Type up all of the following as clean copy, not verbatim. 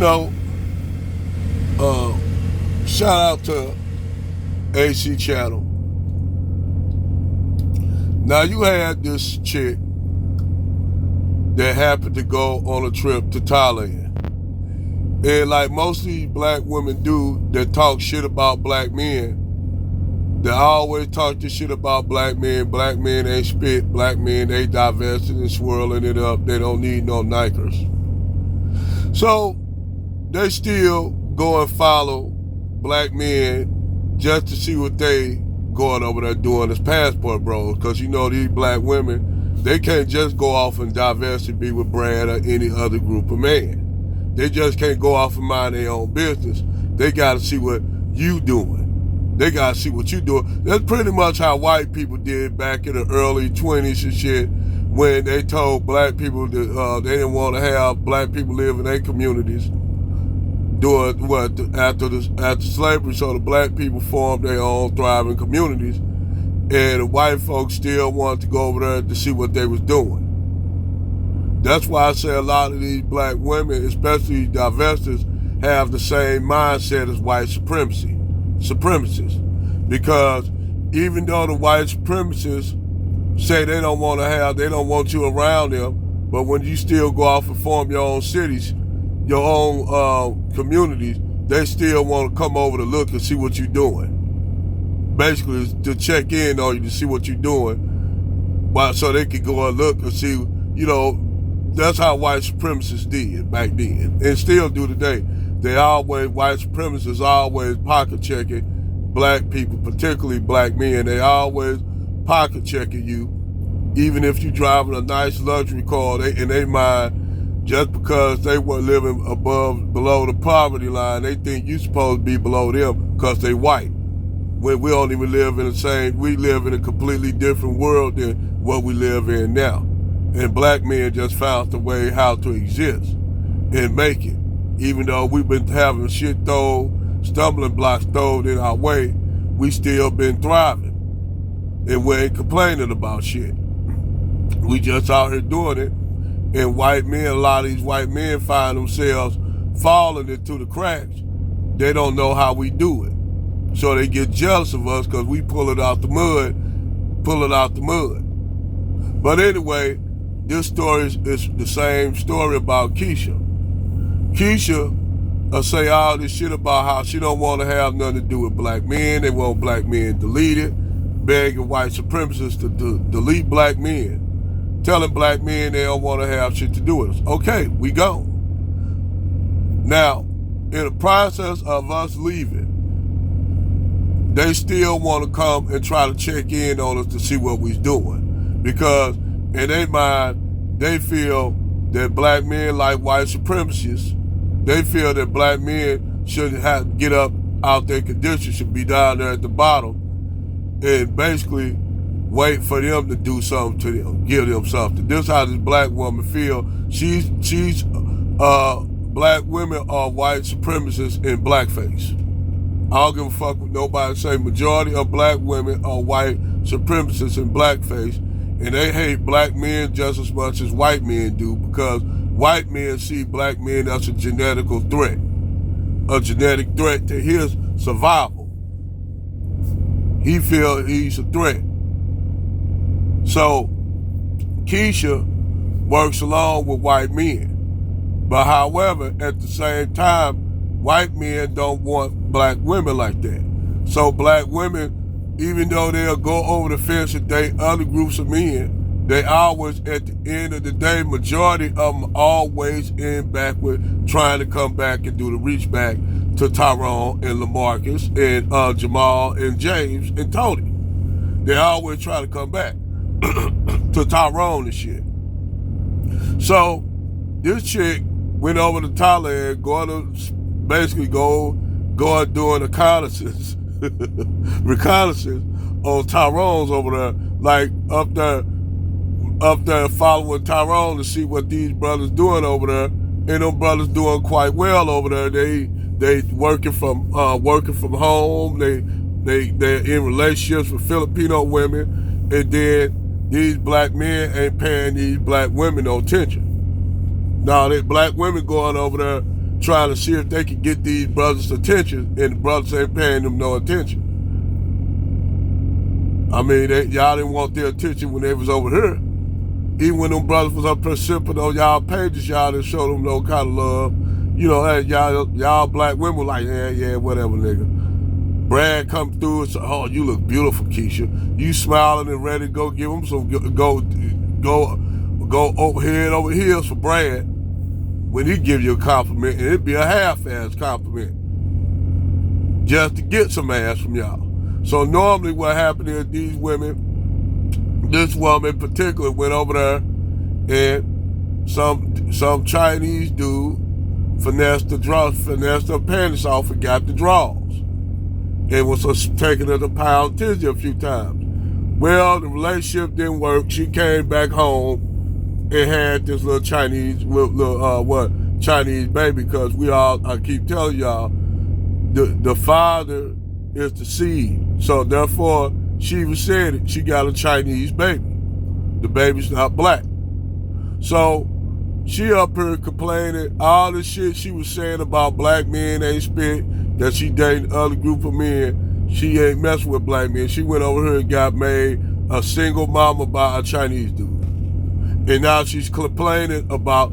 know, uh, shout out to AC Channel. Now you had this chick that happened to go on a trip to Thailand. And like most of these black women do that talk shit about black men, they always talk this shit about black men. Black men ain't spit. Black men, they divesting and swirling it up. They don't need no Nikers. So they still go and follow black men just to see what they going over there doing as passport bros. Because you know these black women, they can't just go off and divest and be with Brad or any other group of men. They just can't go off and mind their own business. They got to see what you doing. They got to see what you doing. That's pretty much how white people did back in the early 20s and shit, when they told black people that they didn't want to have black people live in their communities doing what after slavery. So the black people formed their own thriving communities, and the white folks still wanted to go over there to see what they was doing. That's why I say a lot of these black women, especially divestors, have the same mindset as white supremacists. Because even though the white supremacists say they don't want you around them, but when you still go off and form your own cities, your own communities, they still want to come over to look and see what you're doing. Basically, to check in on you to see what you're doing, so they can go and look and see, you know. That's how white supremacists did back then, and still do today. White supremacists always pocket checking black people, particularly black men. They always pocket checking you, even if you're driving a nice luxury car. In their mind, just because they were living below the poverty line, they think you're supposed to be below them because they white. When we don't even live we live in a completely different world than what we live in now. And black men just found a way how to exist and make it. Even though we've been having stumbling blocks thrown in our way, we still been thriving. And we ain't complaining about shit. We just out here doing it. And a lot of these white men find themselves falling into the cracks. They don't know how we do it. So they get jealous of us because we pull it out the mud. But anyway, this story is the same story about Keisha. Keisha say all this shit about how she don't want to have nothing to do with black men. They want black men deleted, begging white supremacists to delete black men, telling black men they don't want to have shit to do with us. Okay, we go. Now, in the process of us leaving, they still want to come and try to check in on us to see what we's doing. Because in their mind, they feel that black men, like white supremacists, they feel that black men shouldn't have to get up out their condition, should be down there at the bottom and basically wait for them to do something to them, give them something. This is how this black woman feel. Black women are white supremacists in blackface. I don't give a fuck what nobody say. Majority of black women are white supremacists in blackface, and they hate black men just as much as white men do, because white men see black men as a genetic threat to his survival. He feels he's a threat. So Keisha works along with white men. But however, at the same time, white men don't want black women like that. So black women, even though they'll go over the fence and date other groups of men, they always, at the end of the day, majority of them always end back with trying to come back and do the reach back to Tyrone and LaMarcus and Jamal and James and Tony. They always try to come back to Tyrone and shit. So this chick went over to Thailand, going to basically go and doing reconnaissance on Tyrone's over there, like up there following Tyrone to see what these brothers doing over there. And them brothers doing quite well over there. They working from home. They're in relationships with Filipino women, and then these black men ain't paying these black women no attention. Now, they black women going over there trying to see if they can get these brothers' attention, and the brothers ain't paying them no attention. I mean, y'all didn't want their attention when they was over here. Even when them brothers was up there sipping on y'all pages, y'all didn't show them no kind of love. You know, hey, y'all black women like, yeah, whatever, nigga. Brad come through and say, oh, you look beautiful, Keisha. You smiling and ready to go give him some, go head over heels for Brad when he give you a compliment, and it'd be a half-ass compliment just to get some ass from y'all. So normally what happened is these women, this woman in particular, went over there and some Chinese dude finessed her panties off and got the draws. And was taking her to Pound Tizzy a few times. Well, the relationship didn't work. She came back home and had this little Chinese baby, because I keep telling y'all, the father is the seed. So therefore, she was saying she got a Chinese baby. The baby's not black. So she up here complaining all the shit she was saying about black men ain't spit, that she dating other group of men. She ain't messing with black men. She went over here and got made a single mama by a Chinese dude. And now she's complaining about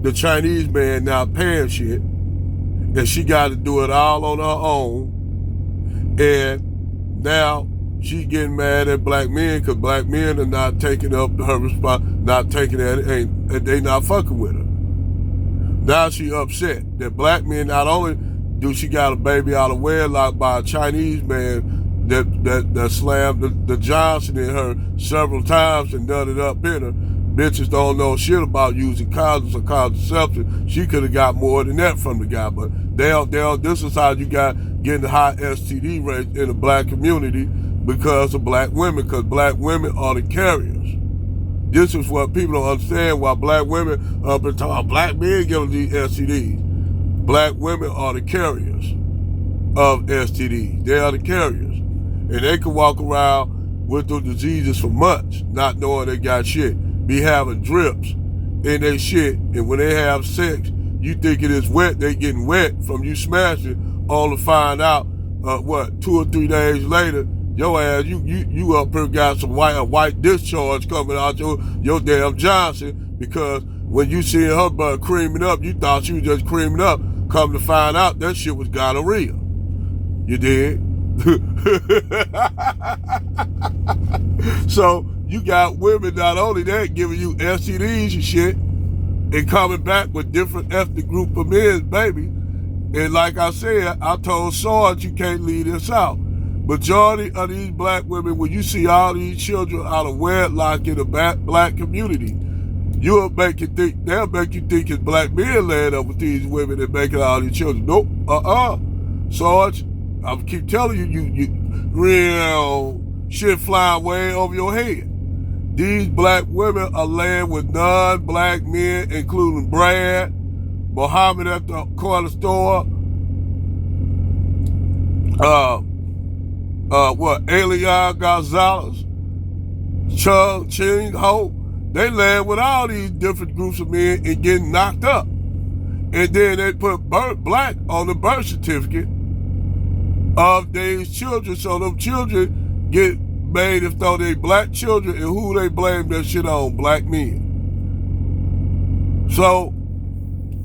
the Chinese man not paying shit, and she got to do it all on her own. And now she getting mad at black men because black men are not taking up her response, not taking it, and they not fucking with her. Now she upset that black men, not only do she got a baby out of wedlock by a Chinese man that slammed the Johnson in her several times and done it up in her. Bitches don't know shit about using condoms or contraception. She could have got more than that from the guy, but this is how you got getting high STD rates in the black community because of black women, because black women are the carriers. This is what people don't understand, why black women up and talking black men giving these STDs. Black women are the carriers of STDs. They are the carriers. And they can walk around with the diseases for months, not knowing they got shit. Be having drips in their shit, and when they have sex, you think it is wet, they getting wet from you smashing, all to find out, 2 or 3 days later, your ass, you up here got some white discharge coming out your damn Johnson, because when you see her butt creaming up, you thought she was just creaming up. Come to find out, that shit was gonorrhea. You did? So you got women not only that giving you STDs and shit and coming back with different ethnic group of men, baby. And like I said, I told Sarge you can't leave this out. Majority of these black women, when you see all these children out of wedlock in the black community, they'll make you think it's black men laying up with these women and making all these children. Nope, Sarge, I keep telling you real shit flying way over your head. These black women are laying with non-black men, including Brad, Muhammad at the corner store, Elian Gonzalez, Ching Ho. They laying with all these different groups of men and getting knocked up. And then they put black on the birth certificate of these children, so them children get made as though they black children, and who they blame that shit on? Black men. So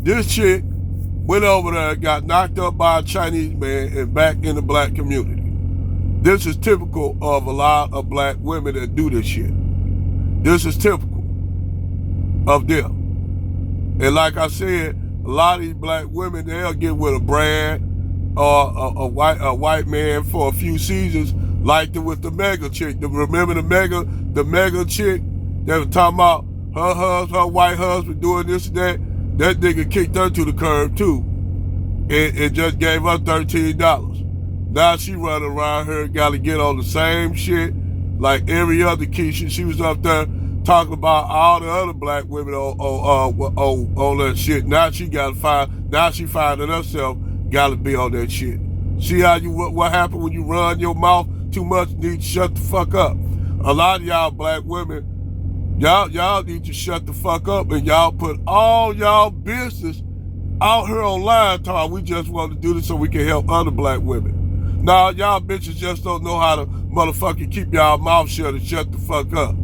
this chick went over there and got knocked up by a Chinese man and back in the black community. This is typical of a lot of black women that do this shit. This is typical of them. And like I said, a lot of these black women, they'll get with a Brad or a white man for a few seasons, like with the mega chick. Remember the mega chick that was talking about her white husband doing this and that? That nigga kicked her to the curb too, and just gave her $13. Now she running around here, got to get on the same shit like every other Keisha. She was up there talking about all the other black women on that shit. Now she finding herself got to be on that shit. See how what happened when you run your mouth too much? Need to shut the fuck up. A lot of y'all black women, y'all need to shut the fuck up, and y'all put all y'all business out here online talking, we just want to do this so we can help other black women. Nah, y'all bitches just don't know how to motherfucking keep y'all mouth shut and shut the fuck up.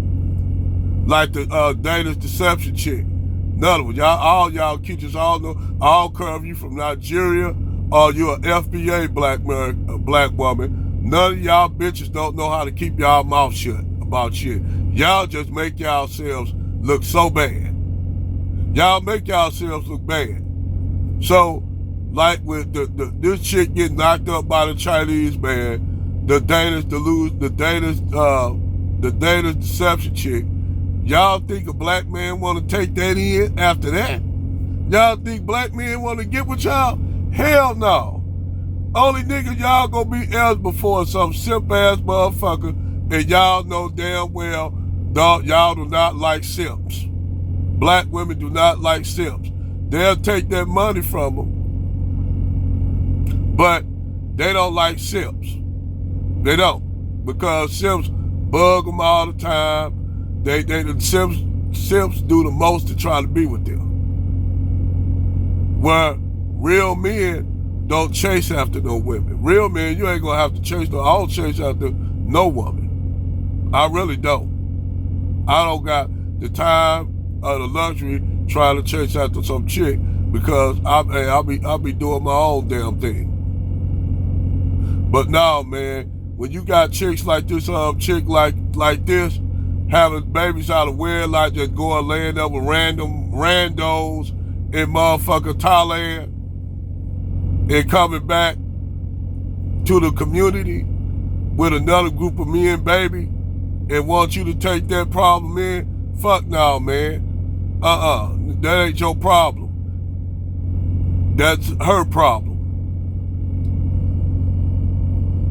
Like the Danish deception chick. None of it. All y'all kitchens all know, all curve you from Nigeria or you're an FBA black woman. None of y'all bitches don't know how to keep y'all mouth shut about shit. Y'all just make yourselves look so bad. Y'all make yourselves look bad. So, like with this chick getting knocked up by the Chinese man, the Danish deception chick, y'all think a black man want to take that in after that? Y'all think black men want to get with y'all? Hell no. Only niggas y'all gonna be eligible for some simp ass motherfucker, and y'all know damn well y'all do not like simps. Black women do not like simps. They'll take that money from them, but they don't like simps. They don't, because simps bug them all the time. The simps do the most to try to be with them. Where real men don't chase after no women. Real men, you ain't gonna have to chase no. I don't chase after no woman. I really don't. I don't got the time or the luxury trying to chase after some chick, because I'll be doing my own damn thing. But now, man, when you got chicks like this, chick like this, having babies out of wedlock, just going laying up with randos in motherfucking Thailand, and coming back to the community with another group of men, baby, and want you to take that problem in, fuck no, man. That ain't your problem. That's her problem.